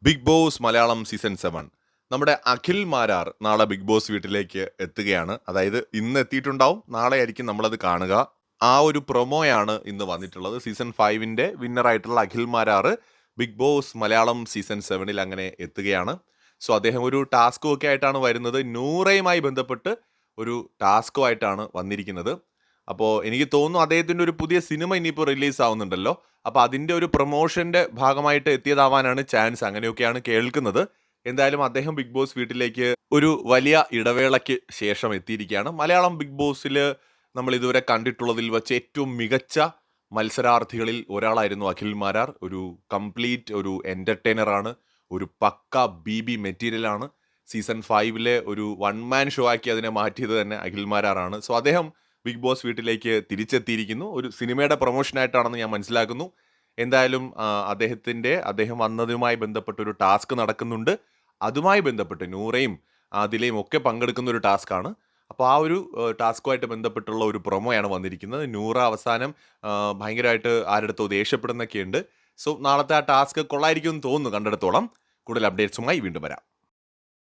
Big boss Malayalam season 7 നമ്മുടെ അഖിൽ മാരാർ നാളെ big boss വീട്ടിലേക്ക് എത്തുകയാണ്. അതായത് ഇന്ന് എത്തിയിട്ടുണ്ടാവും, നാളെ ആയിരിക്കും നമ്മളത് കാണുക. ആ ഒരു പ്രൊമോയാണ് ഇന്ന് വന്നിട്ടുള്ളത്. സീസൺ 5ന്റെ വിന്നറായിട്ടുള്ള Akhil Marar big boss Malayalam season 7ൽ അങ്ങനെ എത്തുകയാണ്. സോ അദ്ദേഹം ഒരു ടാസ്കും ഒക്കെ ആയിട്ടാണ് വരുന്നത്. നൂറയുമായി ബന്ധപ്പെട്ട് ഒരു ടാസ്കുമായിട്ടാണ് വന്നിരിക്കുന്നത്. അപ്പോൾ എനിക്ക് തോന്നുന്നു അദ്ദേഹത്തിൻ്റെ ഒരു പുതിയ സിനിമ ഇനിയിപ്പോൾ റിലീസ് ആവുന്നുണ്ടല്ലോ. അപ്പോൾ അതിൻ്റെ ഒരു പ്രൊമോഷൻ്റെ ഭാഗമായിട്ട് എത്തിയതാവാനാണ് ചാൻസ്, അങ്ങനെയൊക്കെയാണ് കേൾക്കുന്നത്. എന്തായാലും അദ്ദേഹം ബിഗ് ബോസ് വീട്ടിലേക്ക് ഒരു വലിയ ഇടവേളയ്ക്ക് ശേഷം എത്തിയിരിക്കുകയാണ്. മലയാളം ബിഗ് ബോസിൽ നമ്മൾ ഇതുവരെ കണ്ടിട്ടുള്ളതിൽ വെച്ച് ഏറ്റവും മികച്ച മത്സരാർത്ഥികളിൽ ഒരാളായിരുന്നു അഖിൽ മാരാർ. ഒരു കംപ്ലീറ്റ് ഒരു എൻ്റർടൈനറാണ്, ഒരു പക്ക BB മെറ്റീരിയലാണ്. സീസൺ 5ലെ ഒരു വൺ മാൻ ഷോ ആക്കി അതിനെ മാറ്റിയത് തന്നെ അഖിൽ മാരാറാണ്. സോ അദ്ദേഹം ബിഗ് ബോസ് വീട്ടിലേക്ക് തിരിച്ചെത്തിയിരിക്കുന്നു. ഒരു സിനിമയുടെ പ്രൊമോഷനായിട്ടാണെന്ന് ഞാൻ മനസ്സിലാക്കുന്നു. എന്തായാലും അദ്ദേഹം വന്നതുമായി ബന്ധപ്പെട്ട ഒരു ടാസ്ക് നടക്കുന്നുണ്ട്. അതുമായി ബന്ധപ്പെട്ട് നൂറയും അതിലെയും ഒക്കെ പങ്കെടുക്കുന്ന ഒരു ടാസ്ക്കാണ്. അപ്പോൾ ആ ഒരു ടാസ്കുമായിട്ട് ബന്ധപ്പെട്ടുള്ള ഒരു പ്രൊമോയാണ് വന്നിരിക്കുന്നത്. നൂറ അവസാനം ഭയങ്കരമായിട്ട് ആരെടുത്തോ ദേഷ്യപ്പെടുന്നൊക്കെയുണ്ട്. സോ നാളത്തെ ആ ടാസ്ക് കൊള്ളായിരിക്കും എന്ന് തോന്നുന്നു കണ്ടെടുത്തോളം. കൂടുതൽ അപ്ഡേറ്റ്സുമായി വീണ്ടും വരാം.